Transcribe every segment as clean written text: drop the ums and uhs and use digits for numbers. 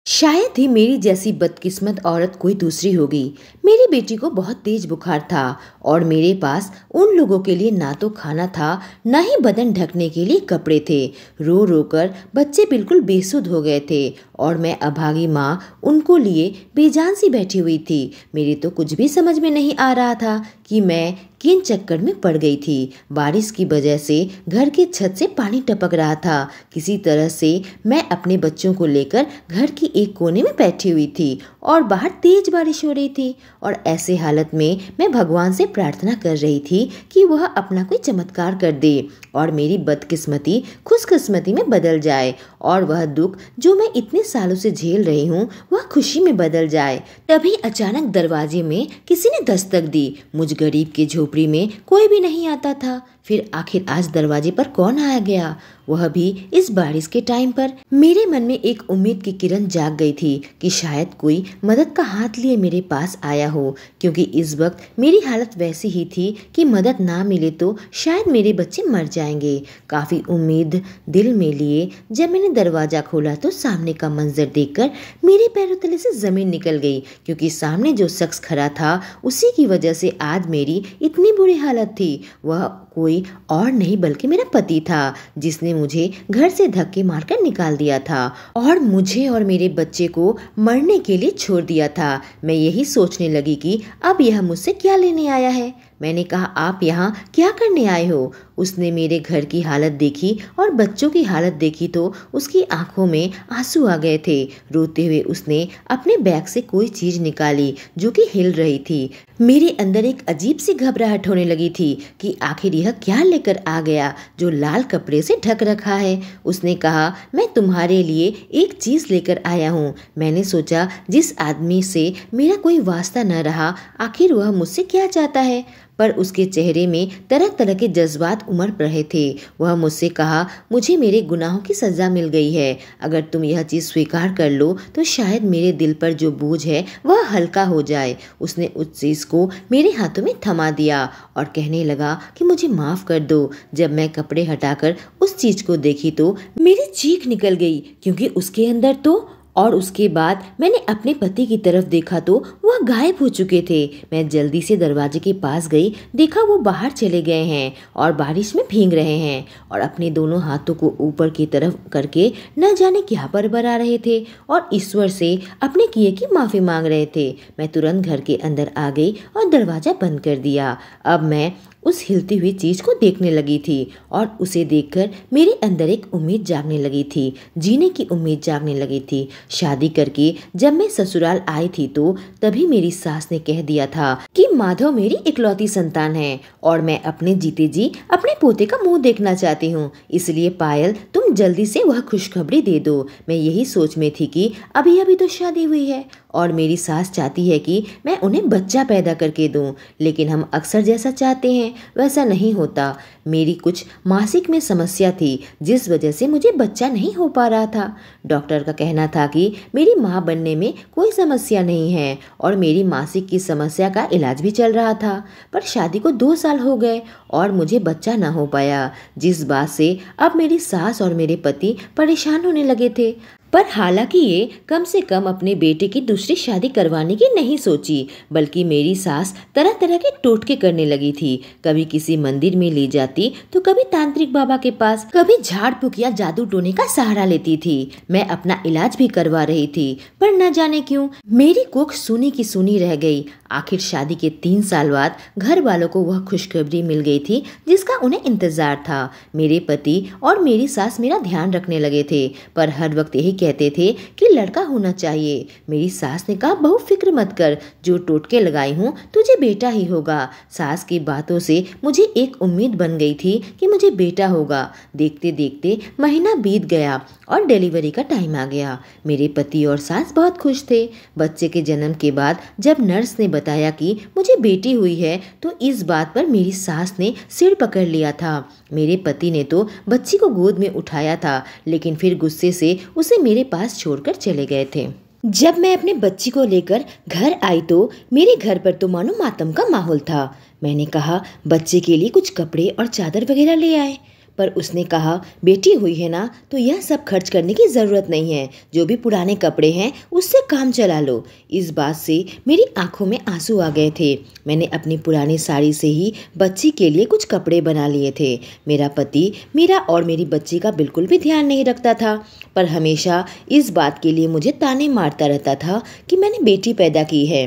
शायद ही मेरी जैसी बदकिस्मत औरत कोई दूसरी होगी। मेरी बेटी को बहुत तेज बुखार था और मेरे पास उन लोगों के लिए ना तो खाना था, ना ही बदन ढकने के लिए कपड़े थे। रो रो कर बच्चे बिल्कुल बेसुध हो गए थे और मैं अभागी माँ उनको लिए बेजान सी बैठी हुई थी। मेरी तो कुछ भी समझ में नहीं आ रहा था कि मैं किन चक्कर में पड़ गई थी। बारिश की वजह से घर की छत से पानी टपक रहा था। किसी तरह से मैं अपने बच्चों को लेकर घर की एक कोने में बैठी हुई थी और बाहर तेज बारिश हो रही थी और ऐसे हालत में मैं भगवान से प्रार्थना कर रही थी कि वह अपना कोई चमत्कार कर दे और मेरी बदकिस्मती खुशकिस्मती में बदल जाए और वह दुख जो मैं इतने सालों से झेल रही हूँ वह खुशी में बदल जाए। तभी अचानक दरवाजे में किसी ने दस्तक दी। मुझ गरीब के झोपड़ी में कोई भी नहीं आता था। फिर आखिर आज दरवाजे पर कौन आया गया, वह भी इस बारिश के टाइम पर। मेरे मन में एक उम्मीद की किरण जाग गई थी कि शायद कोई मदद का हाथ लिए मेरे पास आया हो, क्योंकि इस वक्त मेरी हालत वैसी ही थी कि मदद ना मिले तो शायद मेरे बच्चे मर जाएंगे। काफी उम्मीद दिल में लिए जब मैंने दरवाजा खोला तो सामने का मंजर देखकर मेरे पैरों तले से जमीन निकल गई, क्योंकि सामने जो शख्स खड़ा था उसी की वजह से आज मेरी इतनी बुरी हालत थी। वह कोई और नहीं बल्कि मेरा पति था, जिसने मुझे घर से धक्के मारकर निकाल दिया था और मुझे और मेरे बच्चे को मरने के लिए छोड़ दिया था। मैं यही सोचने लगी कि अब यह मुझसे क्या लेने आया है। मैंने कहा, आप यहाँ क्या करने आए हो? उसने मेरे घर की हालत देखी और बच्चों की हालत देखी तो उसकी आंखों में आंसू आ गए थे। रोते हुए उसने अपने बैग से कोई चीज निकाली जो कि हिल रही थी। मेरे अंदर एक अजीब सी घबराहट होने लगी थी कि आखिर यह क्या लेकर आ गया जो लाल कपड़े से ढक रखा है। उसने कहा, मैं तुम्हारे लिए एक चीज लेकर आया हूँ। मैंने सोचा जिस आदमी से मेरा कोई वास्ता न रहा, आखिर वह मुझसे क्या चाहता है, पर उसके चेहरे में तरह तरह के जज्बात उमड़ रहे थे। वह मुझसे कहा, मुझे मेरे गुनाहों की सजा मिल गई है। अगर तुम यह चीज स्वीकार कर लो तो शायद मेरे दिल पर जो बोझ है वह हल्का हो जाए। उसने उस चीज को मेरे हाथों में थमा दिया और कहने लगा कि मुझे माफ कर दो। जब मैं कपड़े हटाकर उस चीज को देखी तो मेरी चीख निकल गई, क्योंकि उसके अंदर तो और उसके बाद मैंने अपने पति की तरफ देखा तो वह गायब हो चुके थे। मैं जल्दी से दरवाजे के पास गई, देखा वो बाहर चले गए हैं और बारिश में भीग रहे हैं और अपने दोनों हाथों को ऊपर की तरफ करके न जाने क्या बरबरा रहे थे और ईश्वर से अपने किए की माफी मांग रहे थे। मैं तुरंत घर के अंदर आ गई और दरवाजा बंद कर दिया। अब मैं उस हिलती हुई चीज को देखने लगी थी और उसे देखकर मेरे अंदर एक उम्मीद जागने लगी थी, जीने की उम्मीद जागने लगी थी। शादी करके जब मैं ससुराल आई थी तो तभी मेरी सास ने कह दिया था कि माधव मेरी इकलौती संतान है और मैं अपने जीते जी अपने पोते का मुंह देखना चाहती हूँ। इसलिए पायल, तुम जल्दी से वह खुशखबरी दे दो। मैं यही सोच में थी कि अभी अभी तो शादी हुई है और मेरी सास चाहती है कि मैं उन्हें बच्चा पैदा करके दूं, लेकिन हम अक्सर जैसा चाहते हैं वैसा नहीं होता। मेरी कुछ मासिक में समस्या थी जिस वजह से मुझे बच्चा नहीं हो पा रहा था। डॉक्टर का कहना था कि मेरी माँ बनने में कोई समस्या नहीं है और मेरी मासिक की समस्या का इलाज भी चल रहा था, पर शादी को 2 साल हो गए और मुझे बच्चा ना हो पाया, जिस बात से अब मेरी सास और मेरे पति परेशान होने लगे थे। पर हालांकि ये कम से कम अपने बेटे की दूसरी शादी करवाने की नहीं सोची, बल्कि मेरी सास तरह तरह के टोटके करने लगी थी। कभी किसी मंदिर में ले जाती तो कभी तांत्रिक बाबा के पास, कभी झाड़ फूक या जादू टोने का सहारा लेती थी। मैं अपना इलाज भी करवा रही थी, पर न जाने क्यों मेरी कोख सूनी की सूनी रह गई। आखिर शादी के 3 साल बाद घर वालों को वह खुशखबरी मिल गई थी जिसका उन्हें इंतजार था। मेरे पति और मेरी सास मेरा ध्यान रखने लगे थे, पर हर वक्त यही कहते थे कि लड़का होना चाहिए। मेरी सास ने कहा, बहु फिक्र मत कर, जो टोटके लगाई हूँ तुझे बेटा ही होगा। सास की बातों से मुझे एक उम्मीद बन गई थी कि मुझे बेटा होगा। देखते देखते महीना बीत गया और डिलीवरी का टाइम आ गया। मेरे पति और सास बहुत खुश थे। बच्चे के जन्म के बाद जब नर्स ने बताया कि मुझे बेटी हुई है तो इस बात पर मेरी सास ने सिर पकड़ लिया था। मेरे पति ने तो बच्ची को गोद में उठाया था, लेकिन फिर गुस्से से उसे मेरे पास छोड़कर चले गए थे। जब मैं अपने बच्ची को लेकर घर आई तो मेरे घर पर तो मानो मातम का माहौल था। मैंने कहा, बच्चे के लिए कुछ कपड़े और चादर वगैरह ले आए, पर उसने कहा, बेटी हुई है ना तो यह सब खर्च करने की ज़रूरत नहीं है, जो भी पुराने कपड़े हैं उससे काम चला लो। इस बात से मेरी आंखों में आंसू आ गए थे। मैंने अपनी पुरानी साड़ी से ही बच्ची के लिए कुछ कपड़े बना लिए थे। मेरा पति मेरा और मेरी बच्ची का बिल्कुल भी ध्यान नहीं रखता था, पर हमेशा इस बात के लिए मुझे ताने मारता रहता था कि मैंने बेटी पैदा की है।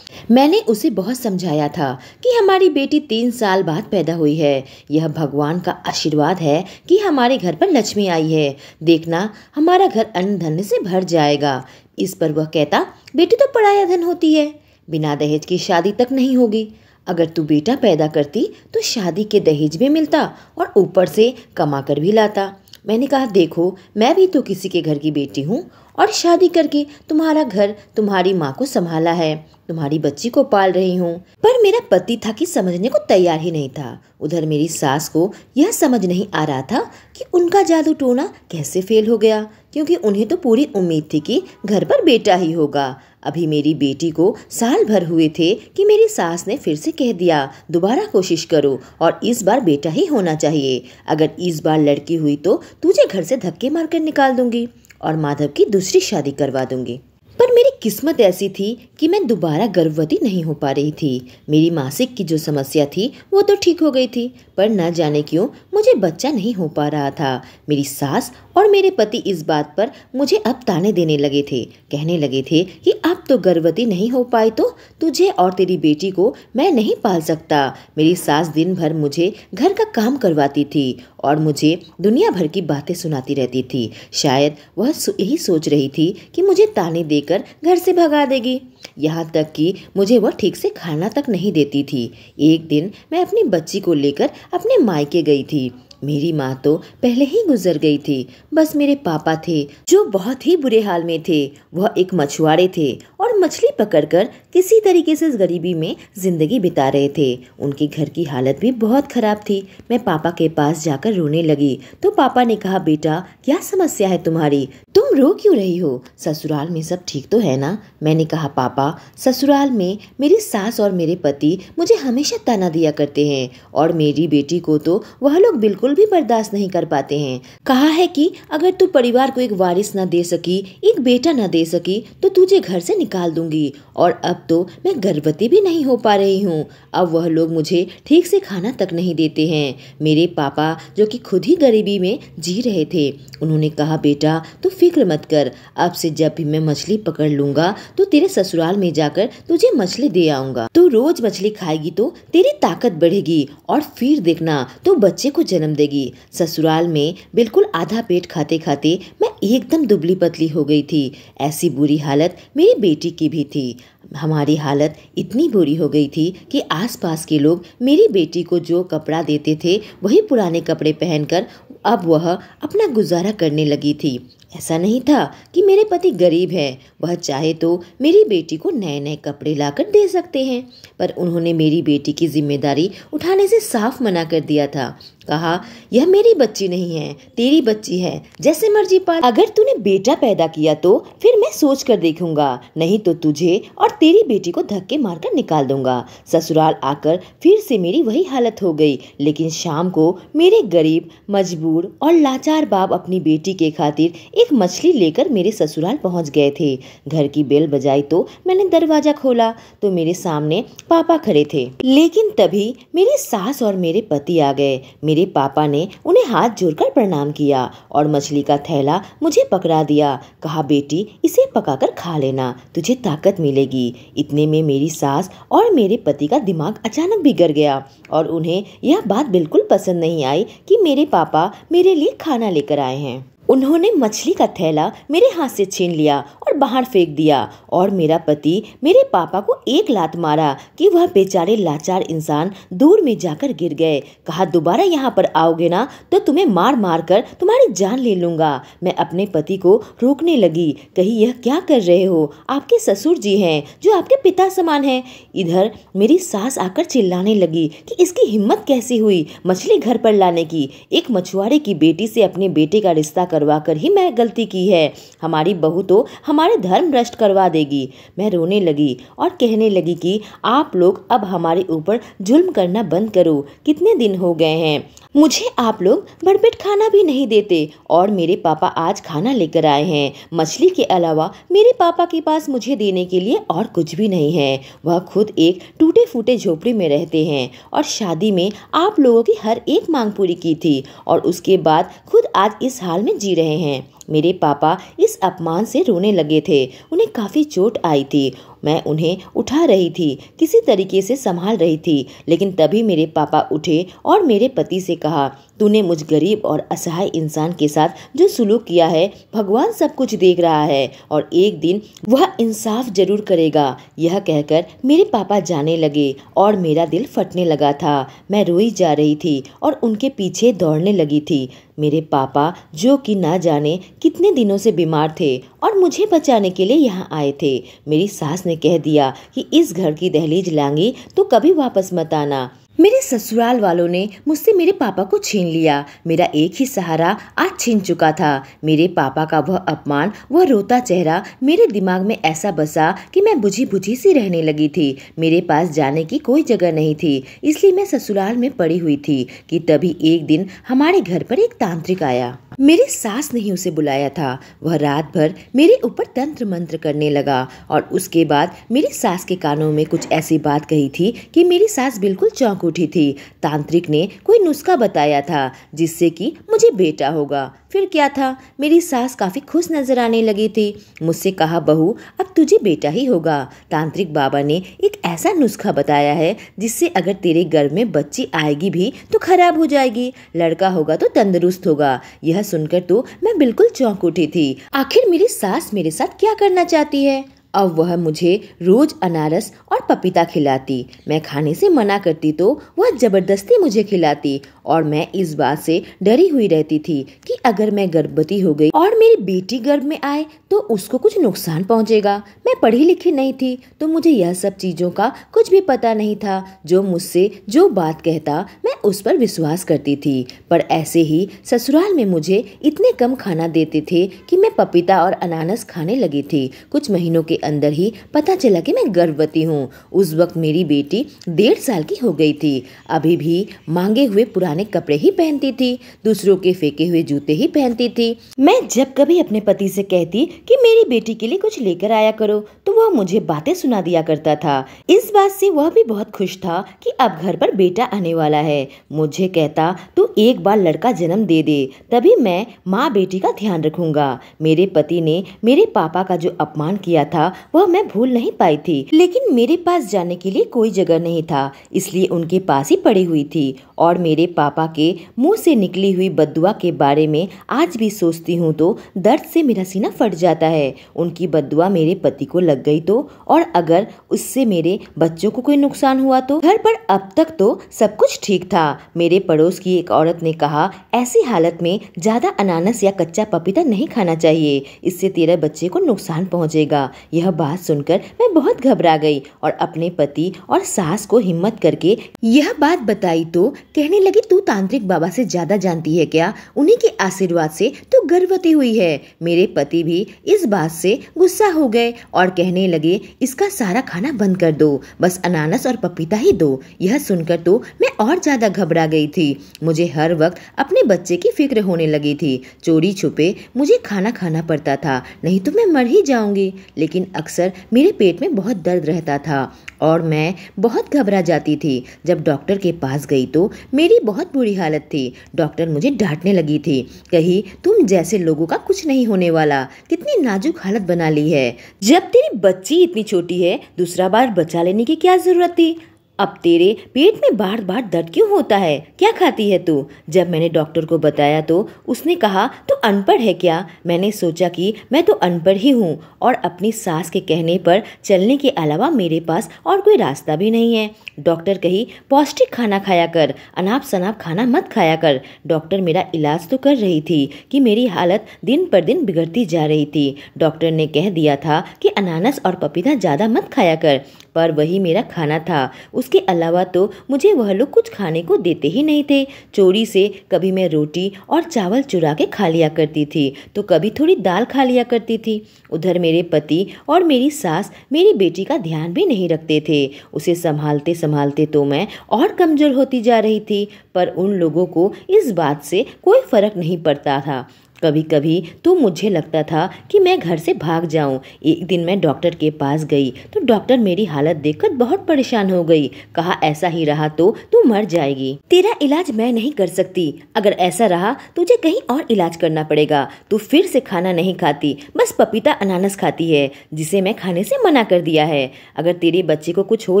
मैंने उसे बहुत समझाया था कि हमारी बेटी 3 साल बाद पैदा हुई है। यह भगवान का आशीर्वाद है कि हमारे घर पर लक्ष्मी आई है। देखना, हमारा घर अन्न धन से भर जाएगा। इस पर वह कहता, बेटी तो पराया धन होती है, बिना दहेज की शादी तक नहीं होगी। अगर तू बेटा पैदा करती तो शादी के दहेज भी मिलता और ऊपर से कमा कर भी लाता। मैंने कहा, देखो, मैं भी तो किसी के घर की बेटी हूँ और शादी करके तुम्हारा घर, तुम्हारी माँ को संभाला है, तुम्हारी बच्ची को पाल रही हूँ। पर मेरा पति था कि समझने को तैयार ही नहीं था। उधर मेरी सास को यह समझ नहीं आ रहा था कि उनका जादू टोना कैसे फेल हो गया, क्योंकि उन्हें तो पूरी उम्मीद थी कि घर पर बेटा ही होगा। अभी मेरी बेटी को साल भर हुए थे कि मेरी सास ने फिर से कह दिया, दोबारा कोशिश करो और इस बार बेटा ही होना चाहिए। अगर इस बार लड़की हुई तो तुझे घर से धक्के मारकर निकाल दूंगी और माधव की दूसरी शादी करवा दूंगी। पर मेरी किस्मत ऐसी थी कि मैं दोबारा गर्भवती नहीं हो पा रही थी। मेरी मासिक की जो समस्या थी वो तो ठीक हो गई थी, पर न जाने क्यों मुझे बच्चा नहीं हो पा रहा था। मेरी सास और मेरे पति इस बात पर मुझे अब ताने देने लगे थे। कहने लगे थे कि अब तो गर्भवती नहीं हो पाई तो तुझे और तेरी बेटी को मैं नहीं पाल सकता। मेरी सास दिन भर मुझे घर का काम करवाती थी और मुझे दुनिया भर की बातें सुनाती रहती थी। शायद वह यही सोच रही थी कि मुझे ताने देकर घर से भगा देगी। यहाँ तक कि मुझे वह ठीक से खाना तक नहीं देती थी। एक दिन मैं अपनी बच्ची को लेकर अपने मायके गई थी। मेरी माँ तो पहले ही गुजर गई थी। बस मेरे पापा थे जो बहुत ही बुरे हाल में थे। वह एक मछुआरे थे और मछली पकड़कर किसी तरीके से इस गरीबी में जिंदगी बिता रहे थे। उनके घर की हालत भी बहुत खराब थी। मैं पापा के पास जाकर रोने लगी तो पापा ने कहा, बेटा क्या समस्या है तुम्हारी, तुम रो क्यों रही हो? ससुराल में सब ठीक तो है ना? मैंने कहा, पापा ससुराल में मेरी सास और मेरे पति मुझे हमेशा ताना दिया करते हैं और मेरी बेटी को तो वह लोग बिल्कुल भी बर्दाश्त नहीं कर पाते हैं। कहा है कि अगर तू परिवार को एक वारिस न दे सकी, एक बेटा न दे सकी तो तुझे घर से निकाल दूंगी। और अब तो मैं गर्भवती भी नहीं हो पा रही हूँ। अब वह लोग मुझे ठीक से खाना तक नहीं देते हैं। मेरे पापा जो कि खुद ही गरीबी में जी रहे थे, उन्होंने कहा, बेटा तू फिक्र मत कर, अब से जब भी मैं मछली पकड़ लूंगा तो तेरे ससुराल में जाकर तुझे मछली दे आऊंगा। तू रोज मछली खाएगी तो तेरी ताकत बढ़ेगी और फिर देखना तो बच्चे को जन्म देगी। ससुराल में बिल्कुल आधा पेट खाते खाते मैं एकदम दुबली पतली हो गई थी। ऐसी बुरी हालत मेरी बेटी की भी थी। हमारी हालत इतनी बुरी हो गई थी कि आसपास के लोग मेरी बेटी को जो कपड़ा देते थे वही पुराने कपड़े पहनकर अब वह अपना गुजारा करने लगी थी। ऐसा नहीं था कि मेरे पति गरीब हैं, वह चाहे तो मेरी बेटी को नए नए कपड़े लाकर दे सकते हैं, पर उन्होंने मेरी बेटी की जिम्मेदारी उठाने से साफ मना कर दिया था। कहा, यह मेरी बच्ची नहीं है, तेरी बच्ची है, जैसे मर्जी पाल। अगर तूने बेटा पैदा किया तो फिर मैं सोच कर देखूंगा, नहीं तो तुझे और तेरी बेटी को धक्के मारकर निकाल दूंगा। ससुराल आकर फिर से मेरी वही हालत हो गई। लेकिन शाम को मेरे गरीब, मजबूर और लाचार बाप अपनी बेटी के खातिर एक मछली लेकर मेरे ससुराल पहुंच गए थे। घर की बेल बजाई तो मैंने दरवाजा खोला तो मेरे सामने पापा खड़े थे। लेकिन तभी मेरी सास और मेरे पति आ गए। मेरे पापा ने उन्हें हाथ जोड़कर प्रणाम किया और मछली का थैला मुझे पकड़ा दिया। कहा, बेटी इसे पकाकर खा लेना, तुझे ताकत मिलेगी। इतने में मेरी सास और मेरे पति का दिमाग अचानक बिगड़ गया और उन्हें यह बात बिल्कुल पसंद नहीं आई कि मेरे पापा मेरे लिए खाना लेकर आए हैं। उन्होंने मछली का थैला मेरे हाथ से छीन लिया और बाहर फेंक दिया और मेरा पति मेरे पापा को एक लात मारा कि वह बेचारे लाचार इंसान दूर में जाकर गिर गए। कहा, दोबारा यहाँ पर आओगे ना तो तुम्हें मार मार कर तुम्हारी जान ले लूंगा। मैं अपने पति को रोकने लगी। कही, यह क्या कर रहे हो? आपके ससुर जी हैं जो आपके पिता समान हैं। इधर मेरी सास आकर चिल्लाने लगी कि इसकी हिम्मत कैसी हुई मछली घर पर लाने की, एक मछुआरे की बेटी से अपने बेटे का रिश्ता करवा कर ही मैं गलती की है। हमारी बहू तो हमारे धर्म भ्रष्ट करवा देगी। मैं रोने लगी और कहने लगी कि आप लोग अब हमारे ऊपर जुल्म करना बंद करो। कितने दिन हो गए हैं, मुझे आप लोग भरपेट खाना भी नहीं देते और मेरे पापा आज खाना लेकर आए हैं। मछली के अलावा मेरे पापा के पास मुझे देने के लिए और कुछ भी नहीं है। वह खुद एक टूटे फूटे झोपड़ी में रहते हैं और शादी में आप लोगों की हर एक मांग पूरी की थी और उसके बाद खुद आज इस हाल में जी रहे हैं। मेरे पापा इस अपमान से रोने लगे थे। उन्हें काफ़ी चोट आई थी। मैं उन्हें उठा रही थी, किसी तरीके से संभाल रही थी, लेकिन तभी मेरे पापा उठे और मेरे पति से कहा, तूने मुझ गरीब और असहाय इंसान के साथ जो सुलूक किया है, भगवान सब कुछ देख रहा है और एक दिन वह इंसाफ जरूर करेगा। यह कहकर मेरे पापा जाने लगे और मेरा दिल फटने लगा था। मैं रोई जा रही थी और उनके पीछे दौड़ने लगी थी। मेरे पापा, जो कि ना जाने कितने दिनों से बीमार थे और मुझे बचाने के लिए यहाँ आए थे। मेरी सास ने कह दिया कि इस घर की दहलीज लांगी तो कभी वापस मत आना। मेरे ससुराल वालों ने मुझसे मेरे पापा को छीन लिया। मेरा एक ही सहारा आज छीन चुका था। मेरे पापा का वह अपमान, वह रोता चेहरा मेरे दिमाग में ऐसा बसा कि मैं बुझी बुझी सी रहने लगी थी। मेरे पास जाने की कोई जगह नहीं थी, इसलिए मैं ससुराल में पड़ी हुई थी कि तभी एक दिन हमारे घर पर एक तांत्रिक आया। मेरी सास ने ही उसे बुलाया था। वह रात भर मेरे ऊपर तंत्र मंत्र करने लगा और उसके बाद मेरी सास के कानों में कुछ ऐसी बात कही थी कि मेरी सास बिल्कुल चौंक उठी थी। तांत्रिक ने कोई नुस्खा बताया था जिससे कि मुझे बेटा होगा। फिर क्या था, मेरी सास काफी खुश नजर आने लगी थी। मुझसे कहा, बहू अब तुझे बेटा ही होगा। तांत्रिक बाबा ने एक ऐसा नुस्खा बताया है जिससे अगर तेरे गर्भ में बच्ची आएगी भी तो खराब हो जाएगी, लड़का होगा तो तंदुरुस्त होगा। यह सुनकर तो मैं बिल्कुल चौंक उठी थी। आखिर मेरी सास मेरे साथ क्या करना चाहती है? अब वह मुझे रोज अनारस और पपीता खिलाती। मैं खाने से मना करती तो वह जबरदस्ती मुझे खिलाती और मैं इस बात से डरी हुई रहती थी कि अगर मैं गर्भवती हो गई और मेरी बेटी गर्भ में आए तो उसको कुछ नुकसान पहुंचेगा। मैं पढ़ी लिखी नहीं थी तो मुझे यह सब चीजों का कुछ भी पता नहीं था। जो मुझसे जो बात कहता मैं उस पर विश्वास करती थी। पर ऐसे ही ससुराल में मुझे इतने कम खाना देते थे कि मैं पपीता और अनानास खाने लगी थी। कुछ महीनों के अंदर ही पता चला कि मैं गर्भवती हूँ। उस वक्त मेरी बेटी 1.5 साल की हो गई थी। अभी भी मांगे हुए पुराने कपड़े ही पहनती थी, दूसरों के फेंके हुए जूते ही पहनती थी। मैं जब कभी अपने पति से कहती कि मेरी बेटी के लिए कुछ लेकर आया करो तो वह मुझे बातें सुना दिया करता था। इस बात से वह भी बहुत खुश था कि अब घर पर बेटा आने वाला है। मुझे कहता, तू एक बार लड़का जन्म दे दे, तभी मैं माँ बेटी का ध्यान रखूंगा। मेरे पति ने मेरे पापा का जो अपमान किया था वह मैं भूल नहीं पाई थी, लेकिन मेरे पास जाने के लिए कोई जगह नहीं था, इसलिए उनके पास ही पड़ी हुई थी। और मेरे पापा के मुंह से निकली हुई बद्दुआ के बारे में आज भी सोचती हूँ तो दर्द से मेरा सीना फट जाता है। उनकी बद्दुआ मेरे पति को लग गई तो, और अगर उससे मेरे बच्चों को कोई नुकसान हुआ तो। घर पर अब तक तो सब कुछ ठीक था। मेरे पड़ोस की एक औरत ने कहा, ऐसी हालत में ज्यादा अनानास या कच्चा पपीता नहीं खाना चाहिए, इससे तेरे बच्चे को नुकसान पहुंचेगा। यह बात सुनकर मैं बहुत घबरा गई और अपने पति और सास को हिम्मत करके यह बात बताई तो कहने लगी, तू तांत्रिक बाबा से ज्यादा जानती है क्या? उन्हीं के आशीर्वाद से तू गर्भवती हुई है। मेरे पति भी इस बात से गुस्सा हो गए और कहने लगे, इसका सारा खाना बंद कर दो, बस अनानास और पपीता ही दो। यह सुनकर तो मैं और ज्यादा घबरा गई थी। मुझे हर वक्त अपने बच्चे की फिक्र होने लगी थी। चोरी छुपे मुझे खाना खाना पड़ता था, नहीं तो मैं मर ही जाऊंगी। लेकिन अक्सर मेरे पेट में बहुत दर्द रहता था और मैं बहुत घबरा जाती थी। जब डॉक्टर के पास गई तो मेरी बहुत बुरी हालत थी। डॉक्टर मुझे डांटने लगी थी, कही, तुम जैसे लोगों का कुछ नहीं होने वाला, कितनी नाजुक हालत बना ली है। जब तेरी बच्ची इतनी छोटी है, दूसरा बार बचा लेने की क्या जरूरत थी? अब तेरे पेट में बार बार दर्द क्यों होता है? क्या खाती है तू? जब मैंने डॉक्टर को बताया तो उसने कहा, तू अनपढ़ है क्या? मैंने सोचा कि मैं तो अनपढ़ ही हूँ और अपनी सास के कहने पर चलने के अलावा मेरे पास और कोई रास्ता भी नहीं है। डॉक्टर कही, पौष्टिक खाना खाया कर, अनाप शनाप खाना मत खाया कर। डॉक्टर मेरा इलाज तो कर रही थी कि मेरी हालत दिन पर दिन बिगड़ती जा रही थी। डॉक्टर ने कह दिया था कि अनानास और पपीता ज़्यादा मत खाया कर। पर वही मेरा खाना था। उसके अलावा तो मुझे वह लोग कुछ खाने को देते ही नहीं थे। चोरी से कभी मैं रोटी और चावल चुरा के खा लिया करती थी, तो कभी थोड़ी दाल खा लिया करती थी। उधर मेरे पति और मेरी सास मेरी बेटी का ध्यान भी नहीं रखते थे। उसे संभालते संभालते तो मैं और कमज़ोर होती जा रही थी, पर उन लोगों को इस बात से कोई फर्क नहीं पड़ता था। कभी कभी तो मुझे लगता था कि मैं घर से भाग जाऊं। एक दिन मैं डॉक्टर के पास गई तो डॉक्टर मेरी हालत देखकर बहुत परेशान हो गई। कहा, ऐसा ही रहा तो तू मर जाएगी, तेरा इलाज मैं नहीं कर सकती। अगर ऐसा रहा तुझे कहीं और इलाज करना पड़ेगा। तू फिर से खाना नहीं खाती, बस पपीता अनानास खाती है, जिसे मैं खाने से मना कर दिया है। अगर तेरे बच्चे को कुछ हो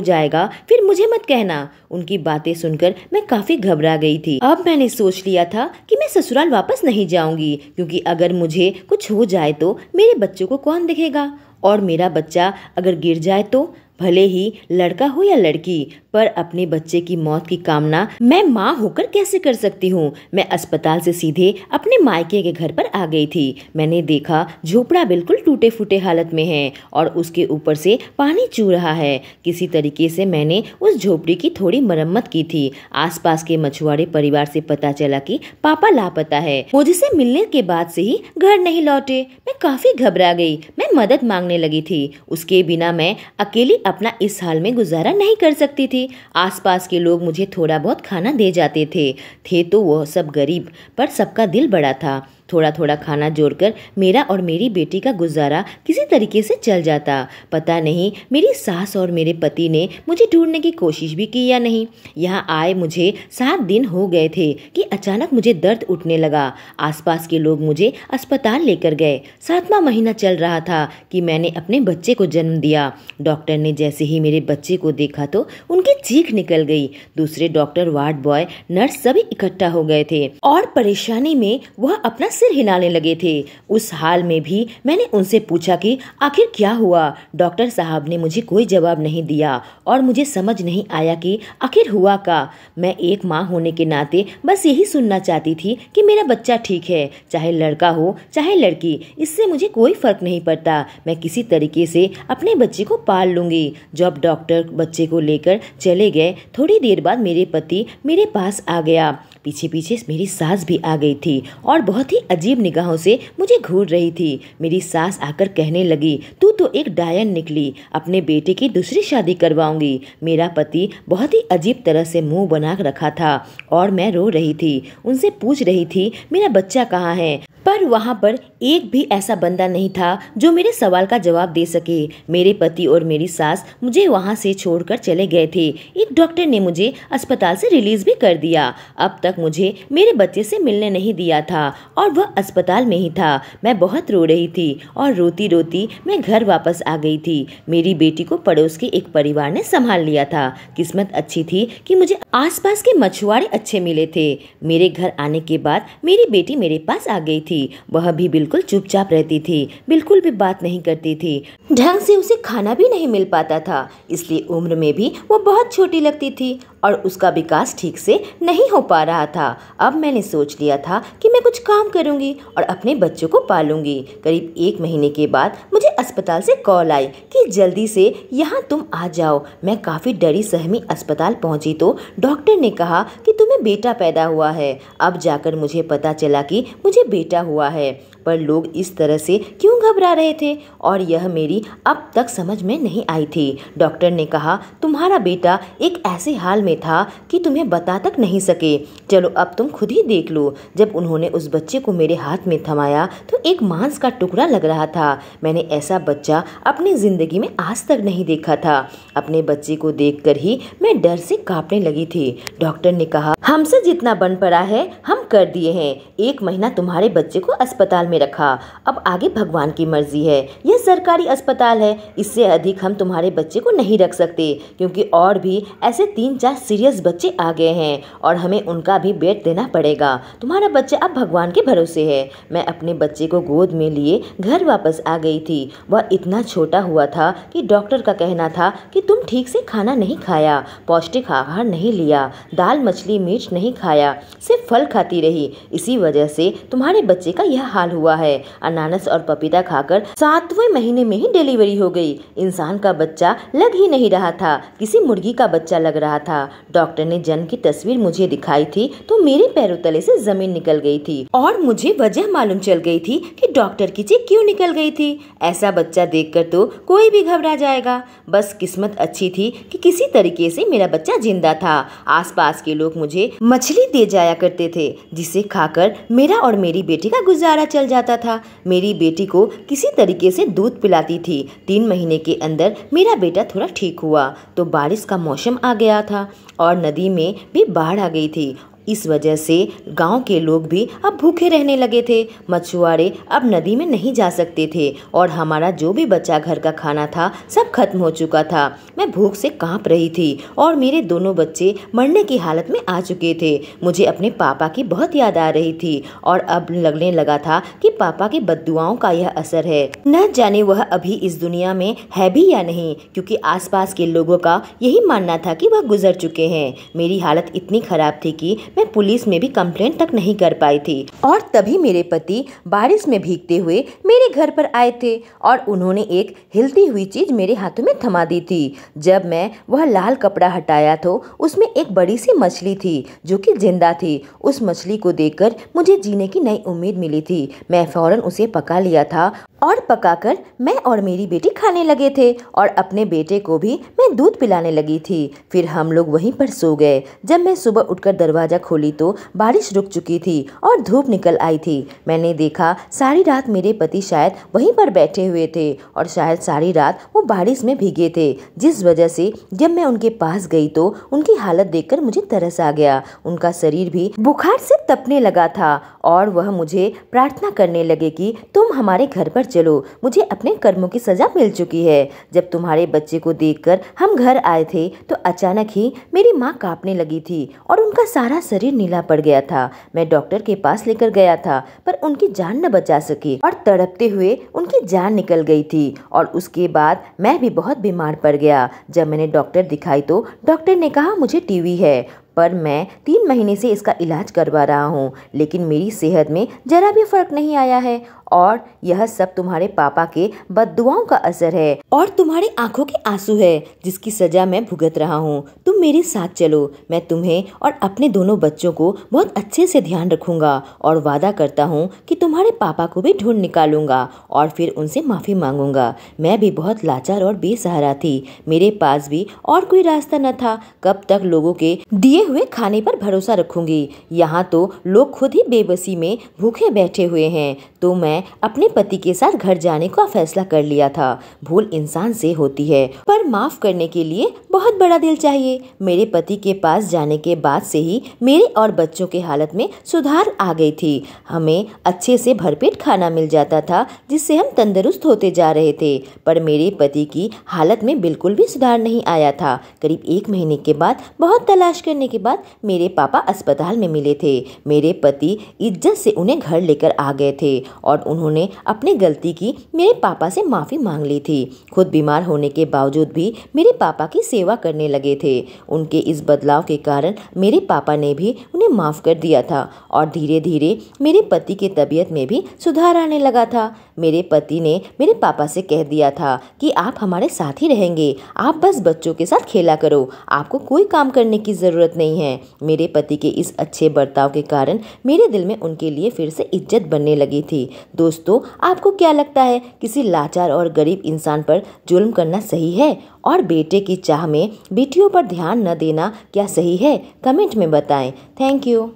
जाएगा फिर मुझे मत कहना। उनकी बातें सुनकर मैं काफी घबरा गई थी। अब मैंने सोच लिया था कि मैं ससुराल वापस नहीं जाऊंगी, क्योंकि अगर मुझे कुछ हो जाए तो मेरे बच्चों को कौन देखेगा, और मेरा बच्चा अगर गिर जाए तो भले ही लड़का हो या लड़की, पर अपने बच्चे की मौत की कामना मैं माँ होकर कैसे कर सकती हूँ। मैं अस्पताल से सीधे अपने मायके के घर पर आ गई थी। मैंने देखा झोपड़ा बिल्कुल टूटे फूटे हालत में है और उसके ऊपर से पानी चू रहा है। किसी तरीके से मैंने उस झोपड़ी की थोड़ी मरम्मत की थी। आसपास के मछुआरे परिवार से पता चला कि पापा लापता है। मुझसे मिलने के बाद से ही घर नहीं लौटे। मैं काफी घबरा गई। मैं मदद मांगने लगी थी। उसके बिना मैं अकेली अपना इस हाल में गुजारा नहीं कर सकती थी। आसपास के लोग मुझे थोड़ा बहुत खाना दे जाते थे तो वह सब गरीब, पर सबका दिल बड़ा था। थोड़ा थोड़ा खाना जोड़कर मेरा और मेरी बेटी का गुजारा किसी तरीके से चल जाता। पता नहीं मेरी सास और मेरे पति ने मुझे ढूंढने की कोशिश भी की या नहीं। यहाँ आए मुझे 7 दिन हो गए थे कि अचानक मुझे दर्द उठने लगा। आसपास के लोग मुझे अस्पताल लेकर गए। 7वां महीना चल रहा था कि मैंने अपने बच्चे को जन्म दिया। डॉक्टर ने जैसे ही मेरे बच्चे को देखा तो उनकी चीख निकल गई। दूसरे डॉक्टर, वार्ड बॉय, नर्स सभी इकट्ठा हो गए थे और परेशानी में वह अपना सिर हिलाने लगे थे। उस हाल में भी मैंने उनसे पूछा कि आखिर क्या हुआ। डॉक्टर साहब ने मुझे कोई जवाब नहीं दिया और मुझे समझ नहीं आया कि आखिर हुआ क्या। मैं एक माँ होने के नाते बस यही सुनना चाहती थी कि मेरा बच्चा ठीक है, चाहे लड़का हो चाहे लड़की, इससे मुझे कोई फर्क नहीं पड़ता। मैं किसी तरीके से अपने बच्चे को पाल लूंगी। जब डॉक्टर बच्चे को लेकर चले गए, थोड़ी देर बाद मेरे पति मेरे पास आ गया। पीछे पीछे मेरी सास भी आ गई थी और बहुत ही अजीब निगाहों से मुझे घूर रही थी। मेरी सास आकर कहने लगी, तू तो एक डायन निकली, अपने बेटे की दूसरी शादी करवाऊंगी। मेरा पति बहुत ही अजीब तरह से मुंह बना रखा था और मैं रो रही थी। उनसे पूछ रही थी मेरा बच्चा कहाँ है, पर वहाँ पर एक भी ऐसा बंदा नहीं था जो मेरे सवाल का जवाब दे सके। मेरे पति और मेरी सास मुझे वहाँ से छोड़कर चले गए थे। एक डॉक्टर ने मुझे अस्पताल से रिलीज भी कर दिया। अब तक मुझे मेरे बच्चे से मिलने नहीं दिया था और वह अस्पताल में ही था। मैं बहुत रो रही थी और रोती रोती मैं घर वापस आ गई थी। मेरी बेटी को पड़ोस के एक परिवार ने संभाल लिया था। किस्मत अच्छी थी कि मुझे आसपास के मछुआरे अच्छे मिले थे। मेरे घर आने के बाद मेरी बेटी मेरे पास आ गई थी। वह भी बिल्कुल चुपचाप रहती थी, बिल्कुल भी बात नहीं करती थी। ढंग से उसे खाना भी नहीं मिल पाता था, इसलिए उम्र में भी वो बहुत छोटी लगती थी और उसका विकास ठीक से नहीं हो पा रहा था। अब मैंने सोच लिया था कि मैं कुछ काम करूंगी और अपने बच्चों को पालूंगी। करीब 1 महीने के बाद मुझे अस्पताल से कॉल आई कि जल्दी से यहाँ तुम आ जाओ। मैं काफी डरी सहमी अस्पताल पहुंची तो डॉक्टर ने कहा कि तुम्हें बेटा पैदा हुआ है। अब जाकर मुझे पता चला कि मुझे बेटा हुआ है, पर लोग इस तरह से क्यों घबरा रहे थे और यह मेरी अब तक समझ में नहीं आई थी। डॉक्टर ने कहा तुम्हारा बेटा एक ऐसे हाल में था कि तुम्हें बता तक नहीं सके। चलो अब तुम खुद ही देख लो। जब उन्होंने उस बच्चे को मेरे हाथ में थमाया तो एक मांस का टुकड़ा लग रहा था। मैंने ऐसा बच्चा अपनी जिंदगी में आज तक नहीं देखा था। अपने बच्चे को देखकर ही मैं डर से कांपने लगी थी। डॉक्टर ने कहा हमसे जितना बन पड़ा है हम कर दिए हैं। 1 महीना तुम्हारे बच्चे को अस्पताल में रखा, अब आगे भगवान की मर्जी है। यह सरकारी अस्पताल है, इससे अधिक हम तुम्हारे बच्चे को नहीं रख सकते, क्योंकि और भी ऐसे 3-4 सीरियस बच्चे आ गए हैं और हमें उनका भी बेड देना पड़ेगा। तुम्हारा बच्चा अब भगवान के भरोसे है। मैं अपने बच्चे को गोद में लिए घर वापस आ गई थी। वह इतना छोटा हुआ था कि डॉक्टर का कहना था कि तुम ठीक से खाना नहीं खाया, पौष्टिक आहार नहीं लिया, दाल मछली मीट मिर्च नहीं खाया, सिर्फ फल खाती रही। इसी वजह से तुम्हारे बच्चे का यह हाल हुआ है। अनानास और पपीता खाकर 7वें महीने में ही डिलीवरी हो गई। इंसान का बच्चा लग ही नहीं रहा था, किसी मुर्गी का बच्चा लग रहा था। डॉक्टर ने जन्म की तस्वीर मुझे दिखाई थी तो मेरे पैरों तले से जमीन निकल गई थी और मुझे वजह मालूम चल गई थी कि डॉक्टर की चीख क्यों निकल गई थी। ऐसा बच्चा देखकर तो कोई भी घबरा जाएगा। बस किस्मत अच्छी थी कि किसी तरीके से मेरा बच्चा जिंदा था। आसपास के लोग मुझे मछली दे जाया करते थे, जिसे खाकर मेरा और मेरी बेटी का गुजारा चल जाता था। मेरी बेटी को किसी तरीके से दूध पिलाती थी। 3 महीने के अंदर मेरा बेटा थोड़ा ठीक हुआ तो बारिश का मौसम आ गया था और नदी में भी बाढ़ आ गई थी। इस वजह से गांव के लोग भी अब भूखे रहने लगे थे। मछुआरे अब नदी में नहीं जा सकते थे और हमारा जो भी बचा घर का खाना था सब खत्म हो चुका था। मैं भूख से कांप रही थी और मेरे दोनों बच्चे मरने की हालत में आ चुके थे। मुझे अपने पापा की बहुत याद आ रही थी और अब लगने लगा था कि पापा की बद्दुआओं का यह असर है। न जाने वह अभी इस दुनिया में है भी या नहीं, क्योंकि आसपास के लोगों का यही मानना था कि वह गुजर चुके हैं। मेरी हालत इतनी खराब थी कि मैं पुलिस में भी कंप्लेंट तक नहीं कर पाई थी। और तभी मेरे पति बारिश में भीगते हुए मेरे घर पर आए थे और उन्होंने एक हिलती हुई चीज मेरे हाथों में थमा दी थी। जब मैं वह लाल कपड़ा हटाया तो उसमें एक बड़ी सी मछली थी जो कि जिंदा थी। उस मछली को देखकर मुझे जीने की नई उम्मीद मिली थी। मैं फौरन उसे पका लिया था और पकाकर मैं और मेरी बेटी खाने लगे थे और अपने बेटे को भी मैं दूध पिलाने लगी थी। फिर हम लोग वहीं पर सो गए। जब मैं सुबह उठकर दरवाजा खोली तो बारिश रुक चुकी थी और धूप निकल आई थी। मैंने देखा सारी रात मेरे पति शायद वहीं पर बैठे हुए थे और शायद सारी रात वो बारिश में भीगे थे, जिस वजह से जब मैं उनके पास गई तो उनकी हालत देखकर मुझे तरस आ गया। उनका शरीर भी बुखार से तपने लगा था और वह मुझे प्रार्थना करने लगे कि तुम हमारे घर पर चलो, मुझे अपने कर्मों की सजा मिल चुकी है। जब तुम्हारे बच्चे को देखकर हम घर आए थे तो अचानक ही मेरी माँ कांपने लगी थी और उनका सारा शरीर नीला पड़ गया था। मैं डॉक्टर के पास लेकर गया था पर उनकी जान न बचा सकी और तड़पते हुए उनकी जान निकल गई थी। और उसके बाद मैं भी बहुत बीमार पड़ गया। जब मैंने डॉक्टर दिखाई तो डॉक्टर ने कहा मुझे टीबी है, पर मैं 3 महीने से इसका इलाज करवा रहा हूँ, लेकिन मेरी सेहत में जरा भी फर्क नहीं आया है। और यह सब तुम्हारे पापा के बद्दुआओं का असर है और तुम्हारी आंखों के आंसू है जिसकी सजा मैं भुगत रहा हूँ। तुम मेरे साथ चलो, मैं तुम्हें और अपने दोनों बच्चों को बहुत अच्छे से ध्यान रखूंगा और वादा करता हूँ कि तुम्हारे पापा को भी ढूंढ निकालूंगा और फिर उनसे माफी मांगूंगा। मैं भी बहुत लाचार और बेसहारा थी, मेरे पास भी और कोई रास्ता न था। कब तक लोगों के दिए हुए खाने पर भरोसा रखूंगी? यहाँ तो लोग खुद ही बेबसी में भूखे बैठे हुए हैं। तो मैं अपने पति के साथ घर जाने का फैसला कर लिया था। भूल इंसान से होती है पर माफ करने के लिए बहुत बड़ा दिल चाहिए। मेरे पति के पास जाने के बाद से ही मेरे और बच्चों के हालत में सुधार आ गई थी। हमें अच्छे से भरपेट खाना मिल जाता था जिससे हम तंदुरुस्त होते जा रहे थे, पर मेरे पति की हालत में बिल्कुल भी सुधार नहीं आया था। करीब 1 महीने के बाद बहुत तलाश करने के बाद मेरे पापा अस्पताल में मिले थे। मेरे पति इज्जत से उन्हें घर लेकर आ गए थे और उन्होंने अपनी गलती की मेरे पापा से माफ़ी मांग ली थी। खुद बीमार होने के बावजूद भी मेरे पापा की सेवा करने लगे थे। उनके इस बदलाव के कारण मेरे पापा ने भी उन्हें माफ़ कर दिया था और धीरे धीरे मेरे पति की तबीयत में भी सुधार आने लगा था। मेरे पति ने मेरे पापा से कह दिया था कि आप हमारे साथ ही रहेंगे, आप बस बच्चों के साथ खेला करो, आपको कोई काम करने की ज़रूरत नहीं है। मेरे पति के इस अच्छे बर्ताव के कारण मेरे दिल में उनके लिए फिर से इज्जत बनने लगी थी। दोस्तों, आपको क्या लगता है, किसी लाचार और गरीब इंसान पर जुल्म करना सही है और बेटे की चाह में बेटियों पर ध्यान न देना क्या सही है? कमेंट में बताएं। Thank you.